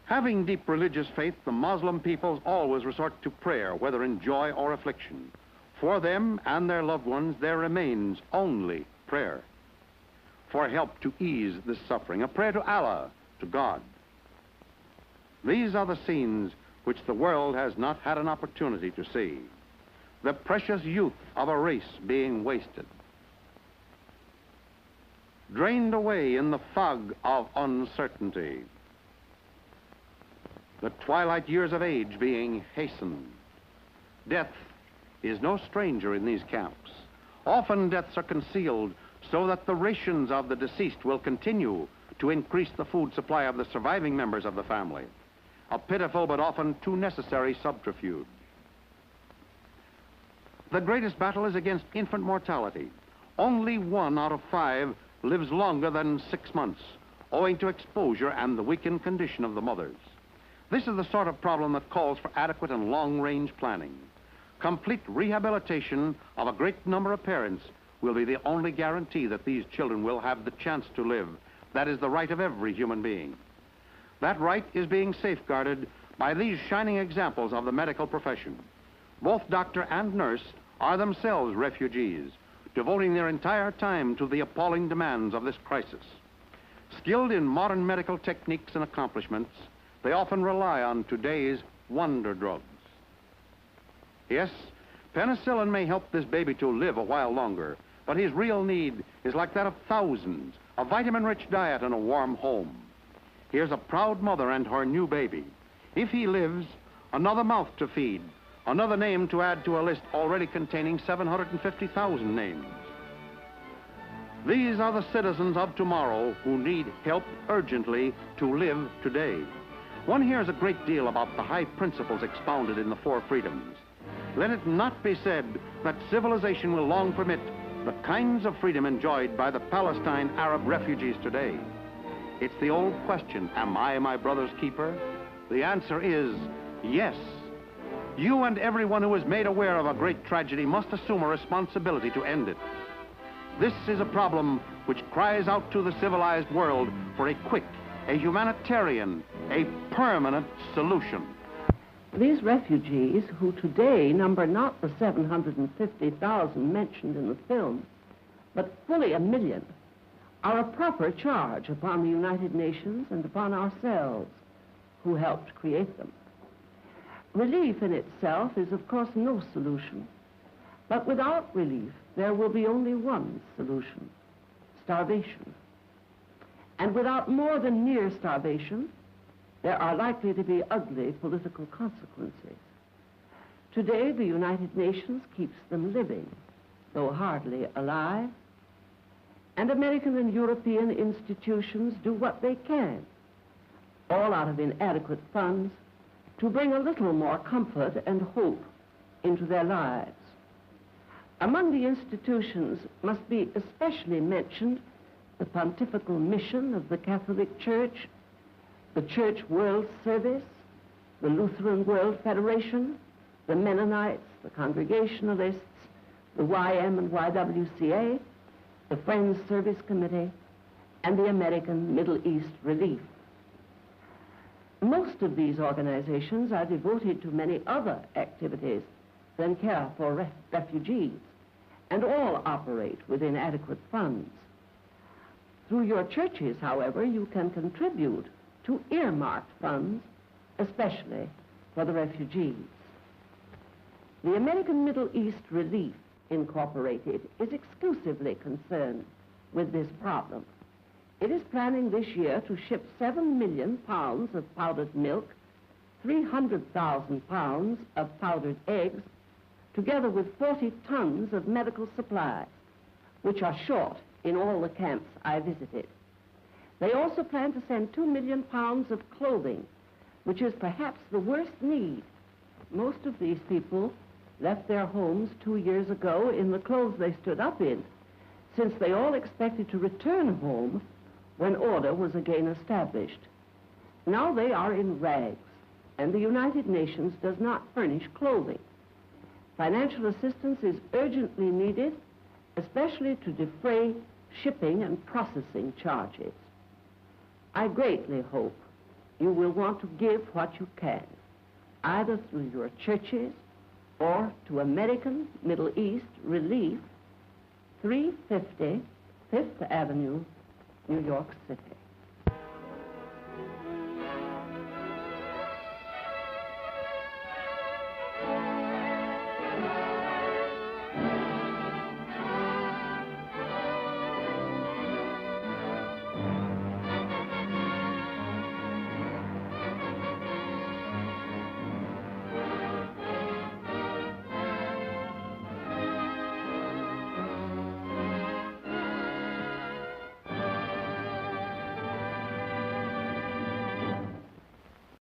Having deep religious faith, the Muslim peoples always resort to prayer, whether in joy or affliction. For them and their loved ones, there remains only prayer. For help to ease this suffering, a prayer to Allah, to God. These are the scenes which the world has not had an opportunity to see. The precious youth of a race being wasted. Drained away in the fog of uncertainty. The twilight years of age being hastened. Death is no stranger in these camps. Often deaths are concealed so that the rations of the deceased will continue to increase the food supply of the surviving members of the family. A pitiful but often too necessary subterfuge. The greatest battle is against infant mortality. Only 1 out of 5 lives longer than 6 months, owing to exposure and the weakened condition of the mothers. This is the sort of problem that calls for adequate and long-range planning. Complete rehabilitation of a great number of parents will be the only guarantee that these children will have the chance to live. That is the right of every human being. That right is being safeguarded by these shining examples of the medical profession. Both doctor and nurse are themselves refugees, devoting their entire time to the appalling demands of this crisis. Skilled in modern medical techniques and accomplishments, they often rely on today's wonder drugs. Yes, penicillin may help this baby to live a while longer, but his real need is like that of thousands, a vitamin-rich diet and a warm home. Here's a proud mother and her new baby. If he lives, another mouth to feed, another name to add to a list already containing 750,000 names. These are the citizens of tomorrow who need help urgently to live today. One hears a great deal about the high principles expounded in the 4 freedoms. Let it not be said that civilization will long permit the kinds of freedom enjoyed by the Palestine Arab refugees today. It's the old question, am I my brother's keeper? The answer is yes. You and everyone who is made aware of a great tragedy must assume a responsibility to end it. This is a problem which cries out to the civilized world for a quick, a humanitarian, a permanent solution. These refugees, who today number not the 750,000 mentioned in the film, but fully 1 million, are a proper charge upon the United Nations and upon ourselves, who helped create them. Relief in itself is, of course, no solution. But without relief, there will be only one solution: starvation. And without more than mere starvation, there are likely to be ugly political consequences. Today, the United Nations keeps them living, though hardly alive. And American and European institutions do what they can, all out of inadequate funds, to bring a little more comfort and hope into their lives. Among the institutions must be especially mentioned the Pontifical Mission of the Catholic Church, the Church World Service, the Lutheran World Federation, the Mennonites, the Congregationalists, the YM and YWCA, the Friends Service Committee, and the American Middle East Relief. Most of these organizations are devoted to many other activities than care for refugees, and all operate with inadequate funds. Through your churches, however, you can contribute to earmarked funds, especially for the refugees. The American Middle East Relief Incorporated is exclusively concerned with this problem. It is planning this year to ship 7 million pounds of powdered milk, 300,000 pounds of powdered eggs, together with 40 tons of medical supplies, which are short in all the camps I visited. They also plan to send 2 million pounds of clothing, which is perhaps the worst need. Most of these people left their homes 2 years ago in the clothes they stood up in, since they all expected to return home when order was again established. Now they are in rags, and the United Nations does not furnish clothing. Financial assistance is urgently needed, especially to defray shipping and processing charges. I greatly hope you will want to give what you can, either through your churches or to American Middle East Relief, 350 Fifth Avenue, New York City.